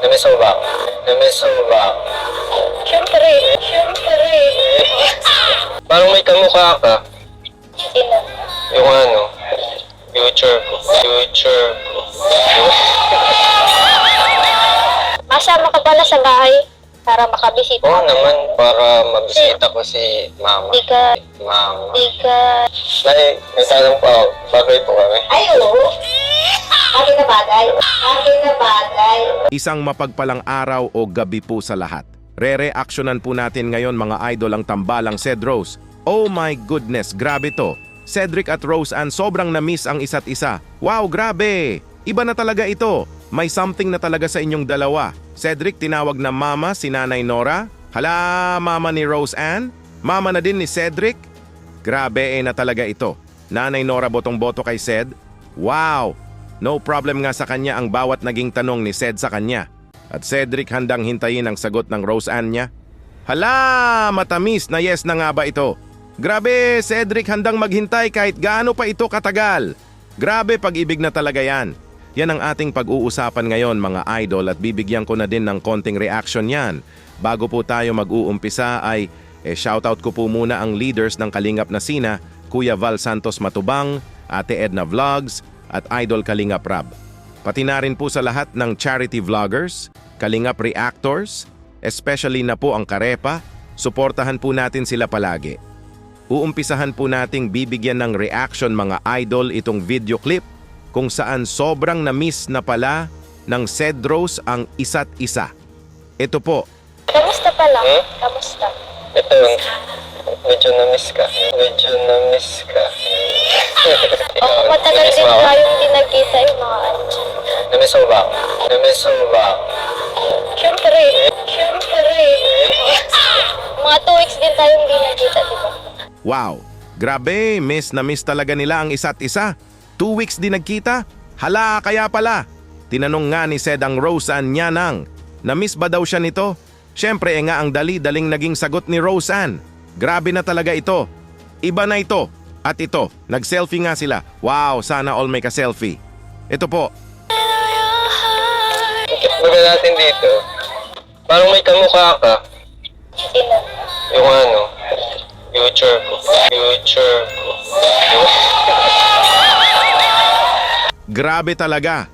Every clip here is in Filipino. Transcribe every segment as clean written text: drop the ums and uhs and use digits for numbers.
Namiss mo ba ako? Namiss mo ba ako? Siyempre. Siyempre. Parang may kamukha ka. Sino? Yung ano, future ko. Future ko. Masama ka pala sa bahay para makabisita. Oo naman, para mabisita ko si mama. Di ka, Mama. di ka... May tanong pa ako. Bagay po kami. Ay, oo. Bagay na bagay. Bagay na bagay. Isang mapagpalang araw o gabi po sa lahat. Re-reactionan po natin ngayon mga idol ang tambalang Ced Rose. Oh my goodness, grabe to. Cedric at Rose Ann sobrang na-miss ang isa't isa. Wow, grabe! Iba na talaga ito. May something na talaga sa inyong dalawa. Cedric tinawag na mama si Nanay Nora. Hala, mama ni Rose Ann? Mama na din ni Cedric? Grabe na talaga ito. Nanay Nora botong-boto kay Ced. Wow! No problem nga sa kanya ang bawat naging tanong ni Ced sa kanya. At Cedric handang hintayin ang sagot ng Rose Ann niya. Hala! Matamis na yes na nga ba ito? Grabe, Cedric handang maghintay kahit gaano pa ito katagal. Grabe, pag-ibig na talaga yan. Yan ang ating pag-uusapan ngayon mga idol at bibigyan ko na din ng konting reaction yan. Bago po tayo mag-uumpisa ay shoutout ko po muna ang leaders ng Kalingap na Sina, Kuya Val Santos Matubang, Ate Edna Vlogs at Idol Kalingap Rab. Pati na rin po sa lahat ng charity vloggers, Kalingap Reactors, especially na po ang Karepa, suportahan po natin sila palagi. Uumpisahan po nating bibigyan ng reaction mga idol itong video clip kung saan sobrang na-miss na pala ng Ced Rose ang isa't isa. Ito po. Kamusta pala? Kamusta? Ito, medyo na-miss ka. Medyo na-miss ka. Oo, matagal Namiss din mo ako? tayong di nagkita yung mga ano. Namiss mo ba ako? Namiss mo ba ako? Siyempre. Siyempre. Mga 2 weeks din tayong di nagkita, di ba? Wow, grabe, miss na miss talaga nila ang isa't isa. 2 weeks din nagkita? Hala, kaya pala. Tinanong nga ni Ced ang Rose Ann niya nang, na-miss ba daw siya nito? Siyempre nga ang dali-daling naging sagot ni Rose Ann. Grabe na talaga ito. Iba na ito. At ito, nag-selfie nga sila. Wow, sana all may ka-selfie. Ito po. Baga natin dito. Parang may kamukha ka. Sino? Yung ano, future ko. Future ko. Grabe talaga.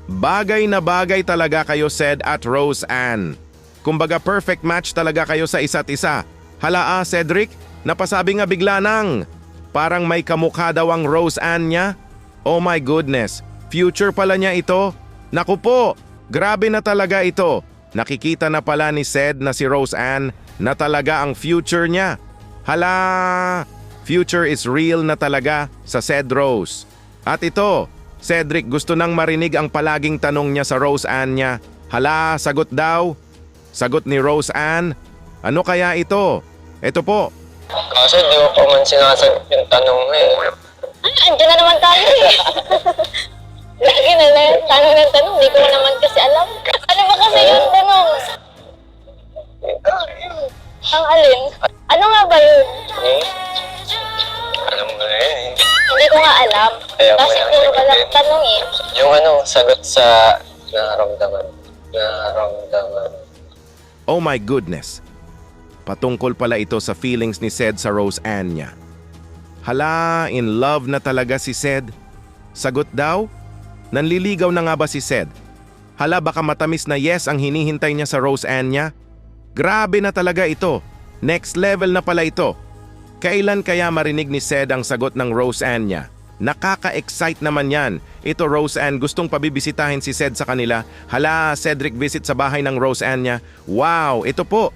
Bagay na bagay talaga kayo Ced at Rose Ann. Kumbaga perfect match talaga kayo sa isa't isa. Hala Cedric, napasabi nga bigla nang. Parang may kamukha daw ang Rose Ann niya. Oh my goodness, future pala niya ito. Naku po, grabe na talaga ito. Nakikita na pala ni Ced na si Rose Ann na talaga ang future niya. Hala, future is real na talaga sa Ced Rose. At ito, Cedric gusto nang marinig ang palaging tanong niya sa Rose Ann niya. Hala, sagot daw. Sagot ni Rose Ann. Ano kaya ito? Ito po. Kaso di mo pa man sinasagot yung tanong eh. Andiyan na naman tayo eh. Lagi na lang, tanong ng tanong, di ko naman kasi alam. Ano ba kasi yung tanong? Ang alin? Ano nga ba yun? Hmm? Alam mo na eh. Hindi ko nga alam. Kaya mo Kasi na puro ka lang sagutin. tanong eh. Yung ano, sagot sa nararamdaman. Nararamdaman. Oh my goodness. Patungkol pala ito sa feelings ni Ced sa Rose Ann niya. Hala, in love na talaga si Ced. Sagot daw? Nanliligaw na nga ba si Ced? Hala, baka matamis na yes ang hinihintay niya sa Rose Ann niya? Grabe na talaga ito. Next level na pala ito. Kailan kaya marinig ni Ced ang sagot ng Rose Ann niya? Nakaka-excite naman yan. Ito Rose Ann, gustong pabibisitahin si Ced sa kanila. Hala, Cedric visit sa bahay ng Rose Ann niya. Wow, ito po.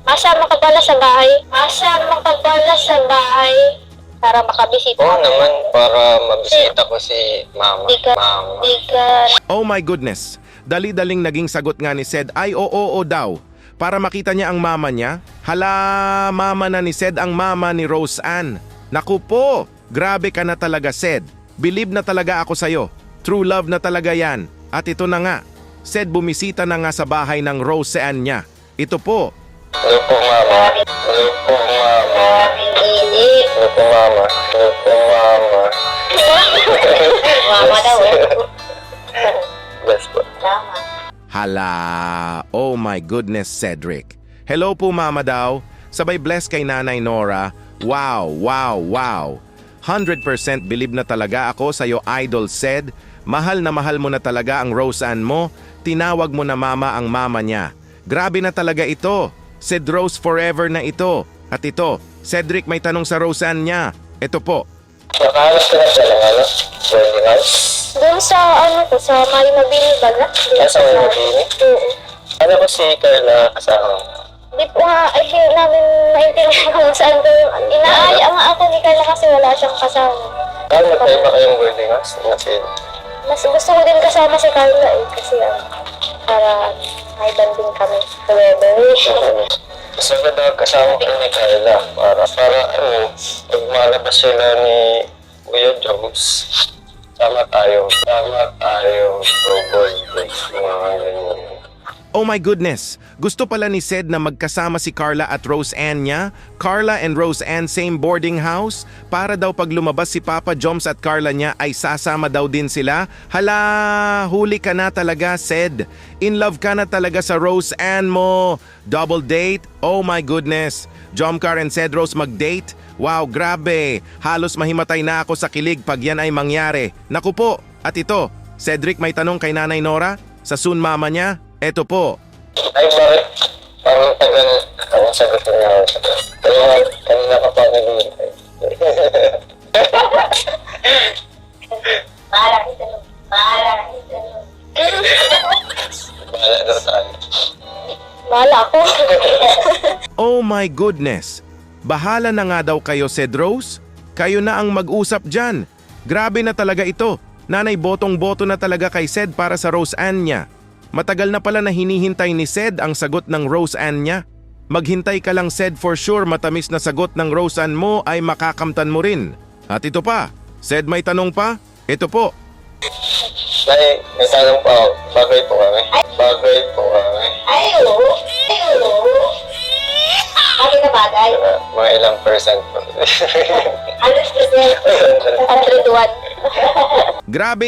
Masama ka pala sa bahay. Masama ka pala sa bahay para makabisita. Oo naman, para mabisita ko si mama. Di ka, Mama. di ka... Oh my goodness. Dali-daling naging sagot nga ni Ced ay oo daw. Para makita niya ang mama niya. Hala, mama na ni Ced ang mama ni Rose Ann. Naku po, grabe ka na talaga Ced. Believe na talaga ako sa'yo. True love na talaga yan. At ito na nga, Ced bumisita na nga sa bahay ng Rose Ann niya. Ito po. Hello po mama. Hello po mama. Init. Hello po mama. Hello po mama. Mama daw eh. Best po. Tama. Hala, oh my goodness, Cedric. Hello po mama daw. Sabay bless kay Nanay Nora. Wow, wow, wow. 100% believe na talaga ako sa'yo, Idol Ced. Mahal na mahal mo na talaga ang Roseanne mo. Tinawag mo na mama ang mama niya. Grabe na talaga ito. Ced Rose forever na ito. At ito, Cedric may tanong sa Roseanne niya. Ito po. Nakahanap ka na siya ng boarding house? Doon sa, sa May Mabini baga. Sa May Mabini? Oo. Ano ko si Carla kasama? Di po nga, I think namin maintindihan kung saan ko yung inaaya nga ako ni Carla kasi wala siyang kasama. Magkaiba kayong boarding house? Mas gusto ko din kasama si Carla kasi para may banding kami together. Mas maganda kasama ko ni Carla para pag malabas sila ni Kuya Jones, sama tayo, robot, mga ganyan. Oh my goodness! Gusto pala ni Ced na magkasama si Carla at Roseanne niya. Carla and Roseanne same boarding house. Para daw pag lumabas si Papa Joms at Carla niya ay sasama daw din sila. Hala, huli ka na talaga, Ced. In love ka na talaga sa Roseanne mo. Double date? Oh my goodness. Jomcar and Ced Rose mag-date? Wow, grabe. Halos mahimatay na ako sa kilig pag yan ay mangyari. Naku po. At ito, Cedric may tanong kay Nanay Nora. Sa soon mama niya, eto po. Ay, bakit? Parang tagal ang sagot niya. Kanina pa pa nag-iintay. Para kita. Bahala daw tayo. Bahala ako. Oh my goodness! Bahala na nga daw kayo, Ced Rose. Kayo na ang mag-usap dyan. Grabe na talaga ito. Nanay botong-boto na talaga kay Ced para sa Roseanne niya. Matagal na pala na hinihintay ni Ced ang sagot ng Roseanne niya. Maghintay ka lang, Ced, for sure matamis na sagot ng Roseanne mo ay makakamtan mo rin. At ito pa, Ced may tanong pa? Ito po. May tanong pa ako. Bagay po kami. Ay, oo. Bakit na bagay? Mga ilang percent po. 100%. 101. Grabe!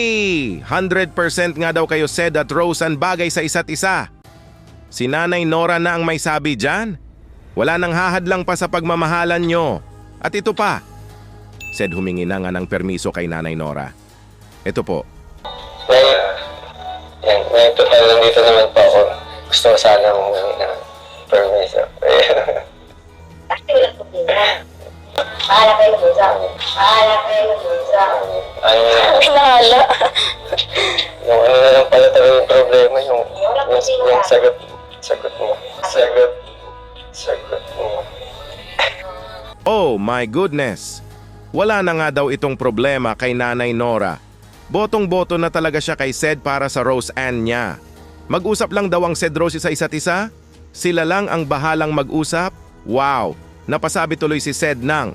100% nga daw kayo, Ced at Roseanne bagay sa isa't isa. Si Nanay Nora na ang may sabi dyan. Wala nang hahadlang pa sa pagmamahalan nyo. At ito pa. Ced humingi na nga ng permiso kay Nanay Nora. Ito po. May total nandito naman po ako. Gusto ko sana humingi ng permiso. Kasi wala problema. Bahala kayo sa Ano yun? Bahala. Yung ano na lang pala talaga yung problema, yung sagot mo. Sagot mo. Oh my goodness! Wala na nga daw itong problema kay Nanay Nora. Botong-boto na talaga siya kay Ced para sa Roseanne niya. Mag-usap lang daw ang Ced Rose sa isa't isa? Sila lang ang bahalang mag-usap? Wow! Napasabi tuloy si Ced nang,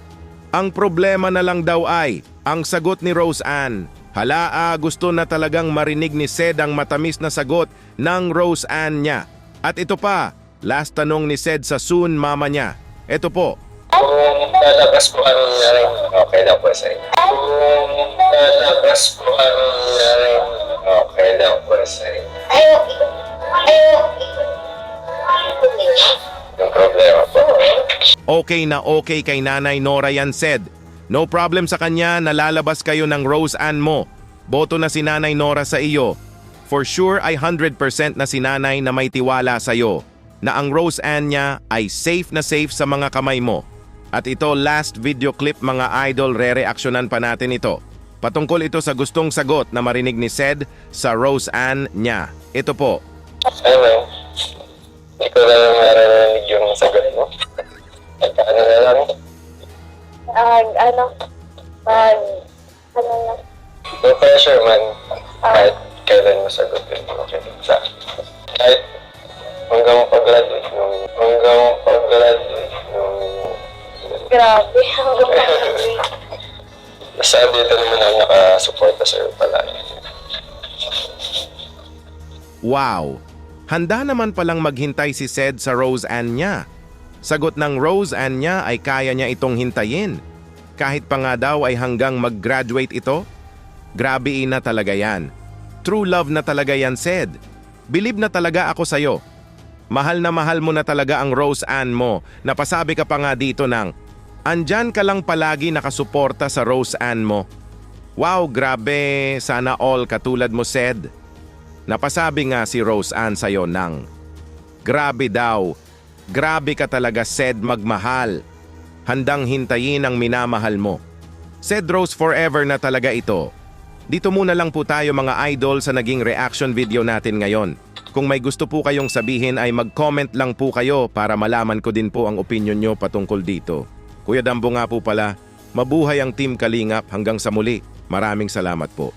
ang problema na lang daw ay ang sagot ni Roseanne. Hala, gusto na talagang marinig ni Ced ang matamis na sagot ng Roseanne niya. At ito pa, last tanong ni Ced sa soon mama niya. Ito po. Kung lalabas po kami na rin, okay lang po sa inyo. Kung lalabas po kami na rin, okay lang po sa inyo. Yung problema po. Okay na okay kay Nanay Nora yan, Ced. No problem sa kanya na lalabas kayo ng Roseanne mo. Boto na si Nanay Nora sa iyo. For sure ay 100% na si Nanay na may tiwala sa iyo na ang Roseanne niya ay safe na safe sa mga kamay mo. At ito last video clip mga idol, re-reaksyonan pa natin ito. Patungkol ito sa gustong sagot na marinig ni Ced sa Roseanne niya. Ito po. Ano? Hindi ko na marinig yung sagot mo. Ano na lang? No pressure man. Kahit kailan mo sagutin. Okay. Kahit hanggang pag-graduate nung Grabe. basta dito naman ang nakasuporta sa'yo palagi. Wow! Handa naman palang maghintay si Ced sa Roseanne niya. Sagot ng Roseanne niya ay kaya niya itong hintayin. Kahit pa nga daw ay hanggang mag-graduate ito. Grabe na talaga yan. True love na talaga yan, Ced. Bilib na talaga ako sa'yo. Mahal na mahal mo na talaga ang Rose Ann mo. Napasabi ka pa nga dito ng, andyan ka lang palagi nakasuporta sa Rose Ann mo. Wow, grabe, sana all katulad mo, Sed. Napasabi nga si Rose Ann sa'yo ng, grabe daw, grabe ka talaga, Sed, magmahal. Handang hintayin ang minamahal mo. Sed Rose forever na talaga ito. Dito muna lang po tayo mga idol sa naging reaction video natin ngayon. Kung may gusto po kayong sabihin ay mag-comment lang po kayo para malaman ko din po ang opinion nyo patungkol dito. Kuya Dambo nga po pala, mabuhay ang Team Kalingap hanggang sa muli. Maraming salamat po.